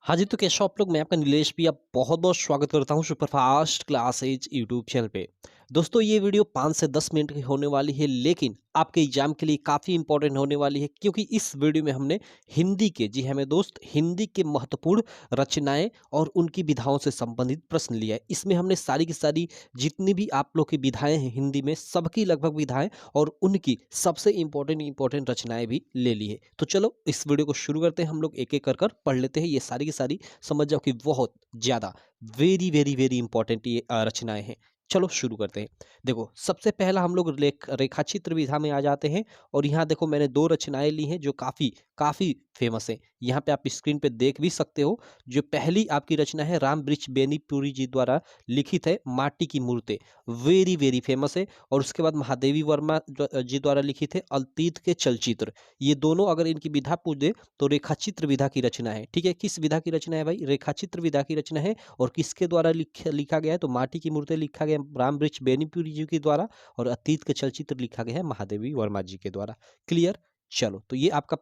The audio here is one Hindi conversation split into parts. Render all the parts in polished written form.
हाँ जी, तो कैसे हो आप लोग? मैं आपका नीलेश भी आप बहुत-बहुत स्वागत करता हूँ सुपरफास्ट क्लासेज यूट्यूब चैनल पे। दोस्तों ये वीडियो 5 से 10 मिनट की होने वाली है, लेकिन आपके एग्ज़ाम के लिए काफ़ी इम्पोर्टेंट होने वाली है, क्योंकि इस वीडियो में हमने हिंदी के, जी हाँ मेरे दोस्त, हिंदी के महत्वपूर्ण रचनाएँ और उनकी विधाओं से संबंधित प्रश्न लिया है। इसमें हमने सारी की सारी जितनी भी आप लोग की विधाएँ हैं हिंदी में, सबकी लगभग विधाएँ और उनकी सबसे इम्पोर्टेंट रचनाएँ भी ले ली है। तो चलो इस वीडियो को शुरू करते हैं, हम लोग एक-एक कर पढ़ लेते हैं। ये सारी की सारी समझ जाओ कि बहुत ज़्यादा वेरी इंपॉर्टेंट ये रचनाएँ हैं। चलो शुरू करते हैं। देखो, सबसे पहला हम लोग रेखाचित्र विधा में आ जाते हैं और यहाँ देखो मैंने 2 रचनाएँ ली हैं जो काफ़ी काफ़ी फेमस हैं। यहाँ पे आप स्क्रीन पे देख भी सकते हो। जो पहली आपकी रचना है राम वृक्ष बेनीपुरी जी द्वारा लिखित है, माटी की मूर्तें। वेरी फेमस है। और उसके बाद महादेवी वर्मा जी द्वारा लिखित है, अतीत के चलचित्र। ये दोनों अगर इनकी विधा पूछ दे तो रेखाचित्र विधा की रचना है। ठीक है, किस विधा की रचना है भाई? रेखाचित्र विधा की रचना है। और किसके द्वारा लिखा गया है? तो माटी की मूर्तें लिखा गया राम वृक्ष बेनीपुरी जी के द्वारा, और अतीत के चलचित्र लिखा गया है महादेवी वर्मा जी के द्वारा। क्लियर? चलो, तो ये आपका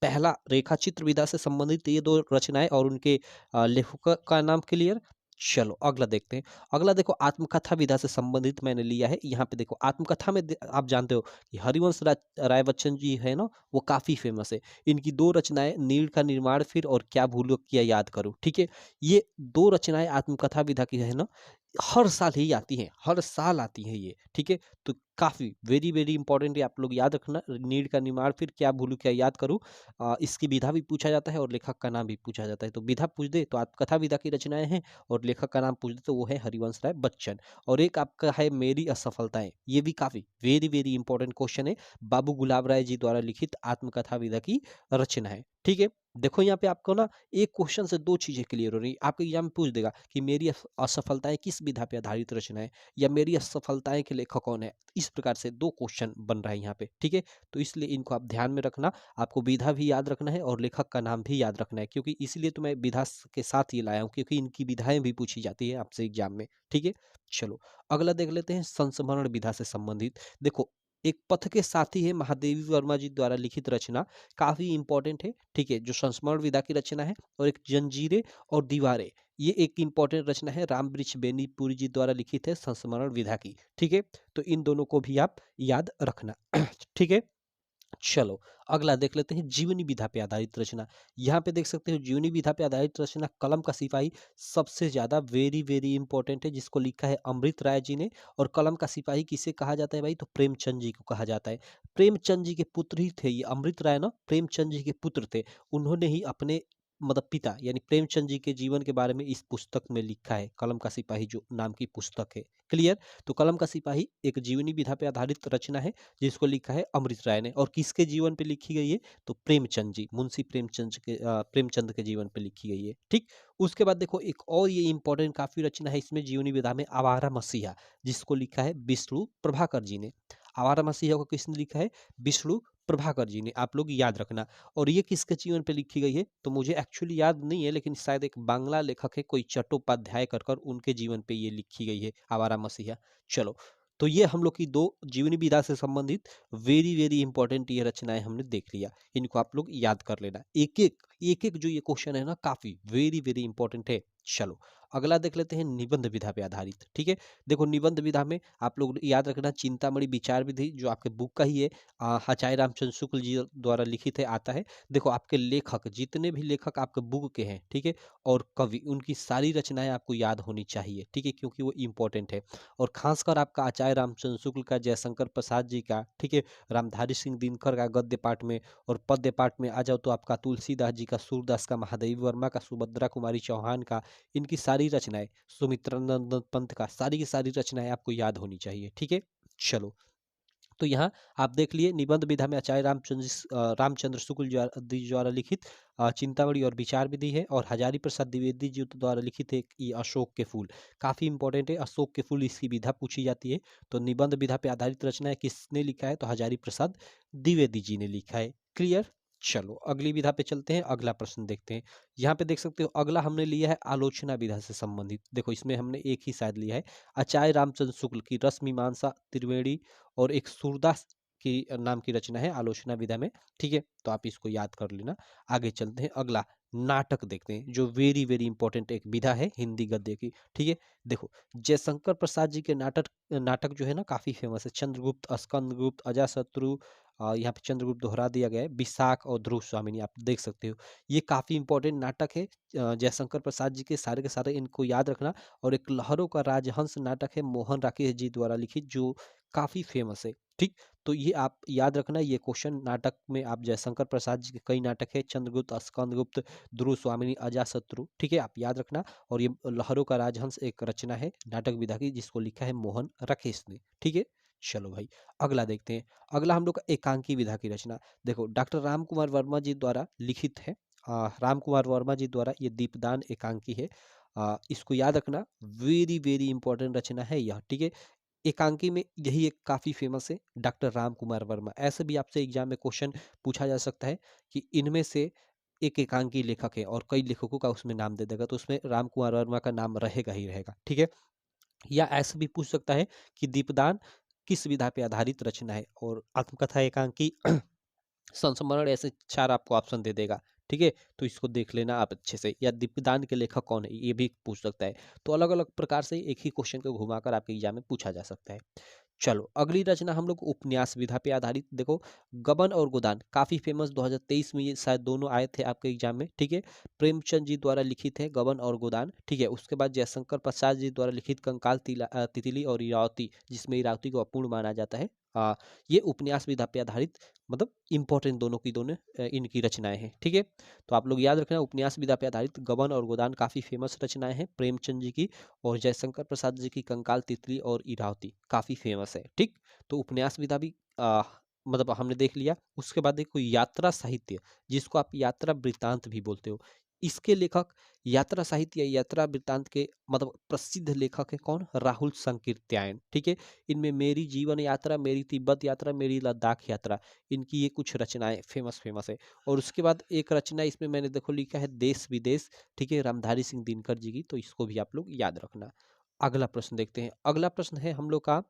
पहला रेखाचित्र विधा से संबंधित ये दो रचनाएं और उनके लेखक का नाम। क्लियर? चलो अगला देखते हैं। अगला देखो, आत्मकथा विधा से संबंधित मैंने लिया है। यहाँ पे देखो, आत्मकथा में आप जानते हो कि हरिवंश राय बच्चन जी है ना, वो काफी फेमस है। इनकी 2 रचनाएँ, नीड़ का निर्माण फिर और क्या भूलो किया याद करो। ठीक है? ये 2 रचनाएँ आत्मकथा विधा की है ना, हर साल ही आती हैं, हर साल आती हैं ये। ठीक है? तो काफ़ी वेरी इंपॉर्टेंट है, आप लोग याद रखना। नीड़ का निर्माण फिर क्या भूलूं क्या याद करूं। इसकी विधा भी पूछा जाता है और लेखक का नाम भी पूछा जाता है। तो विधा पूछ दे तो आत्मकथा विधा की रचनाएं हैं, और लेखक का नाम पूछ दे तो वो है हरिवंश राय बच्चन। और एक आपका है मेरी असफलताएं, ये भी काफ़ी वेरी इंपॉर्टेंट क्वेश्चन है। बाबू गुलाब राय जी द्वारा लिखित आत्मकथा विधा की रचना है। ठीक है? देखो यहाँ पे आपको ना एक क्वेश्चन से 2 चीजें क्लियर हो रही है। आपके एग्जाम में पूछ देगा कि मेरी असफलताएं किस विधा पे आधारित रचना है, या मेरी असफलताएं के लेखक कौन है। इस प्रकार से 2 क्वेश्चन बन रहा है यहाँ पे। ठीक है? तो इसलिए इनको आप ध्यान में रखना। आपको विधा भी याद रखना है और लेखक का नाम भी याद रखना है, क्योंकि इसलिए तो मैं विधा के साथ ये लाया हूँ, क्योंकि इनकी विधाएं भी पूछी जाती है आपसे एग्जाम में। ठीक है? चलो अगला देख लेते हैं, संस्मरण विधा से संबंधित। देखो, एक पथ के साथी है महादेवी वर्मा जी द्वारा लिखित रचना, काफी इंपॉर्टेंट है। ठीक है? जो संस्मरण विधा की रचना है। और एक जंजीरें और दीवारें, ये एक इंपॉर्टेंट रचना है, राम वृक्ष बेनीपुरी जी द्वारा लिखित है, संस्मरण विधा की। ठीक है? तो इन दोनों को भी आप याद रखना। ठीक है? चलो अगला देख लेते हैं, जीवनी विधा पे आधारित रचना। यहाँ पे देख सकते हो, जीवनी विधा पे आधारित रचना कलम का सिपाही सबसे ज्यादा वेरी इंपॉर्टेंट है, जिसको लिखा है अमृत राय जी ने। और कलम का सिपाही किसे कहा जाता है भाई? तो प्रेमचंद जी को कहा जाता है। प्रेमचंद जी के पुत्र ही थे ये, अमृत राय ना प्रेमचंद जी के पुत्र थे। उन्होंने ही अपने मतलब पिता यानी प्रेमचंद जी के जीवन के बारे में इस पुस्तक में लिखा है, कलम का सिपाही जो नाम की पुस्तक है। क्लियर? तो कलम का सिपाही एक जीवनी विधा पे आधारित रचना है, जिसको लिखा है अमृत राय ने। और किसके जीवन पे लिखी गई है? तो प्रेमचंद जी, मुंशी प्रेमचंद के जीवन पे लिखी गई है। ठीक? उसके बाद देखो, एक और ये इंपॉर्टेंट काफी रचना है इसमें जीवनी विधा में, आवारा मसीहा, जिसको लिखा है विष्णु प्रभाकर जी ने। आवारा मसीहा को किसने लिखा है? विष्णु प्रभाकर जी ने, आप लोग याद रखना। और ये किसके जीवन पे लिखी गई है? तो मुझे एक्चुअली याद नहीं है, लेकिन शायद एक बांग्ला लेखक है कोई चट्टोपाध्याय कर उनके जीवन पे ये लिखी गई है, आवारा मसीहा। चलो, तो ये हम लोग की 2 जीवनी विधा से संबंधित वेरी इंपॉर्टेंट ये रचनाएं हमने देख लिया। इनको आप लोग याद कर लेना। एक-एक जो ये क्वेश्चन है ना, काफी वेरी इंपॉर्टेंट है। चलो अगला देख लेते हैं, निबंध विधा पे आधारित। ठीक है? देखो, निबंध विधा में आप लोग याद रखना, चिंतामणि विचार विधि जो आपके बुक का ही है, आचार्य रामचंद्र शुक्ल जी द्वारा लिखित है, आता है। देखो, आपके लेखक जितने भी लेखक आपके बुक के हैं, ठीक है, और कवि, उनकी सारी रचनाएं आपको याद होनी चाहिए। ठीक है? क्योंकि वो इंपॉर्टेंट है। और खासकर आपका आचार्य रामचंद्र शुक्ल का, जयशंकर प्रसाद जी का, ठीक है, रामधारी सिंह दिनकर का गद्य पाठ में, और पद्य पाठ में आ जाओ तो आपका तुलसीदास जी का, सूरदास का, महादेवी वर्मा का, सुभद्रा कुमारी चौहान का, इनकी सारी रचनाएं, सुमित्रानंद पंत का, सारी की सारी रचनाएं आपको याद होनी चाहिए। ठीक है? चलो, तो यहाँ आप देख लिए, निबंध विधा में आचार्य रामचंद्र शुक्ल जी द्वारा लिखित चिंतामणि और विचार विधि है। और हजारी प्रसाद द्विवेदी जी द्वारा लिखित है ये अशोक के फूल, काफी इंपॉर्टेंट है। अशोक के फूल, इसकी विधा पूछी जाती है। तो निबंध विधा पे आधारित रचना है, किसने लिखा है? तो हजारी प्रसाद द्विवेदी जी ने लिखा है। क्लियर? चलो अगली विधा पे चलते हैं, अगला प्रश्न देखते हैं। यहाँ पे देख सकते हो, अगला हमने लिया है आलोचना विधा से संबंधित। देखो, इसमें हमने एक ही शायद लिया है, आचार्य रामचंद्र शुक्ल की रस मीमांसा त्रिवेणी, और एक सूरदास की नाम की रचना है आलोचना विधा में। ठीक है, तो आप इसको याद कर लेना। आगे चलते हैं, अगला नाटक देखते हैं, जो वेरी वेरी इंपॉर्टेंट एक विधा है हिंदी गद्य की। ठीक है, देखो जयशंकर प्रसाद जी के नाटक नाटक जो है ना काफी फेमस है। चंद्रगुप्त, स्कंदगुप्त, अजातशत्रु, यहाँ पे चंद्रगुप्त दोहरा दिया गया है, विशाख और ध्रुव स्वामिनी, आप देख सकते हो। ये काफी इंपॉर्टेंट नाटक है जयशंकर प्रसाद जी के सारे इनको याद रखना। और एक लहरों का राजहंस नाटक है मोहन राकेश जी द्वारा लिखित, जो काफी फेमस है। ठीक, तो ये आप याद रखना। ये क्वेश्चन नाटक में आप जयशंकर प्रसाद जी के कई नाटक है, चंद्रगुप्त, स्कंदगुप्त, ध्रुव स्वामिनी, अजातशत्रु। ठीक है, आप याद रखना। और ये लहरों का राजहंस एक रचना है नाटक विधा की, जिसको लिखा है मोहन राकेश ने। ठीक है, चलो भाई अगला देखते हैं। अगला हम लोग का एकांकी विधा की रचना। देखो डॉक्टर राम कुमार वर्मा जी द्वारा लिखित है। राम कुमार वर्मा जी द्वारा ये दीपदान एकांकी है। इसको याद रखना, वेरी वेरी इंपॉर्टेंट रचना है यह। ठीक है, एकांकी में यही एक काफी फेमस है, डॉक्टर राम कुमार वर्मा। ऐसे भी आपसे एग्जाम में क्वेश्चन पूछा जा सकता है कि इनमें से एक एकांकी लेखक है, और कई लेखकों का उसमें नाम दे देगा, तो उसमें राम कुमार वर्मा का नाम रहेगा ही रहेगा। ठीक है, या ऐसे भी पूछ सकता है कि दीपदान किस विधा पे आधारित रचना है, और आत्मकथा एकांकी संस्मरण, ऐसे चार आपको ऑप्शन दे देगा। ठीक है, तो इसको देख लेना आप अच्छे से। या दीपदान के लेखक कौन है, ये भी पूछ सकता है। तो अलग अलग प्रकार से एक ही क्वेश्चन को घुमाकर आपके एग्जाम में पूछा जा सकता है। चलो अगली रचना हम लोग उपन्यास विधा पे आधारित। देखो गबन और गोदान काफी फेमस, 2023 में ये शायद दोनों आए थे आपके एग्जाम में। ठीक है, प्रेमचंद जी द्वारा लिखित है गबन और गोदान। ठीक है, उसके बाद जयशंकर प्रसाद जी द्वारा लिखित कंकाल तितली और इरावती, जिसमें इरावती को अपूर्ण माना जाता है। ये उपन्यास विधा पे आधारित, मतलब इंपॉर्टेंट दोनों की दोनों इनकी रचनाएं हैं। ठीक है, तो आप लोग याद रखना, उपन्यास विधा पे आधारित गबन और गोदान काफी फेमस रचनाएं हैं प्रेमचंद जी की। और जयशंकर प्रसाद जी की कंकाल तितली और इरावती काफी फेमस है। ठीक, तो उपन्यास विधा भी मतलब हमने देख लिया। उसके बाद देखो यात्रा साहित्य, जिसको आप यात्रा वृत्तांत भी बोलते हो, इसके लेखक यात्रा साहित्य या यात्रा वृत्तांत के मतलब प्रसिद्ध लेखक है कौन, राहुल संकीर्त्यायन। ठीक है, इनमें मेरी जीवन यात्रा, मेरी तिब्बत यात्रा, मेरी लद्दाख यात्रा, इनकी ये कुछ रचनाएं फेमस फेमस है। और उसके बाद एक रचना इसमें मैंने देखो लिखा है देश विदेश। ठीक है, रामधारी सिंह दिनकर जी की, तो इसको भी आप लोग याद रखना। अगला प्रश्न देखते हैं। अगला प्रश्न है हम लोग का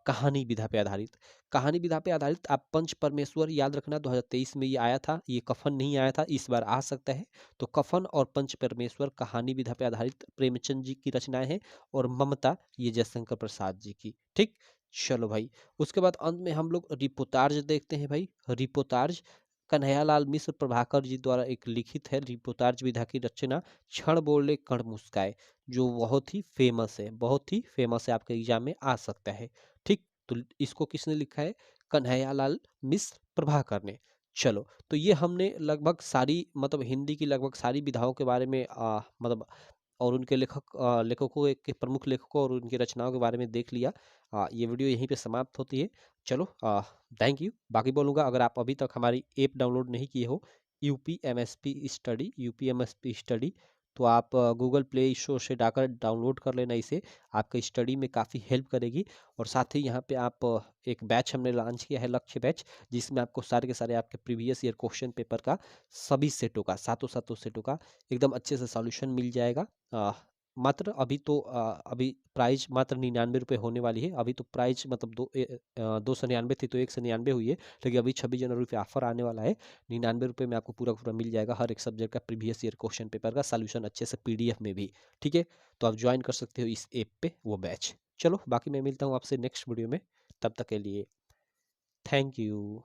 कहानी विधा पे आधारित। कहानी विधा पे आधारित आप पंच परमेश्वर याद रखना, 2023 में ये आया था। ये कफन नहीं आया था, इस बार आ सकता है। तो कफन और पंच परमेश्वर कहानी विधा पे आधारित प्रेमचंद जी की रचनाएं हैं। और ममता ये जयशंकर प्रसाद जी की। ठीक, चलो भाई उसके बाद अंत में हम लोग रिपोर्टाज देखते हैं भाई। रिपोर्टाज कन्हैयालाल मिश्र प्रभाकर जी द्वारा एक लिखित है रिपोर्टाज विधा की रचना, क्षण बोले कण मुस्काए, जो बहुत ही फेमस है, बहुत ही फेमस है, आपके एग्जाम में आ सकता है। ठीक, तो इसको किसने लिखा है, कन्हैयालाल मिश्र प्रभाकर ने। चलो, तो ये हमने लगभग सारी मतलब हिंदी की लगभग सारी विधाओं के बारे में मतलब और उनके लेखकों के प्रमुख लेखकों और उनकी रचनाओं के बारे में देख लिया। ये वीडियो यहीं पे समाप्त होती है। चलो थैंक यू। बाकी बोलूँगा, अगर आप अभी तक हमारी ऐप डाउनलोड नहीं किए हो UP M S P study, तो आप गूगल प्ले स्टोर से जाकर डाउनलोड कर लेना इसे। आपका स्टडी में काफ़ी हेल्प करेगी। और साथ ही यहाँ पे आप एक बैच हमने लॉन्च किया है, लक्ष्य बैच, जिसमें आपको सारे के सारे आपके प्रीवियस ईयर क्वेश्चन पेपर का सभी सेटों का सातों सेटों का एकदम अच्छे से सॉल्यूशन मिल जाएगा। मात्र अभी प्राइस मात्र 99 रुपये होने वाली है। अभी तो प्राइस मतलब 299 थी, तो 199 हुई है। लेकिन अभी 26 जनवरी पे ऑफर आने वाला है। 99 रुपये में आपको पूरा पूरा मिल जाएगा हर एक सब्जेक्ट का प्रीवियस ईयर क्वेश्चन पेपर का सॉल्यूशन अच्छे से PDF में भी। ठीक है, तो आप ज्वाइन कर सकते हो इस ऐप पे वो बैच। चलो बाकी मैं मिलता हूँ आपसे नेक्स्ट वीडियो में, तब तक के लिए थैंक यू।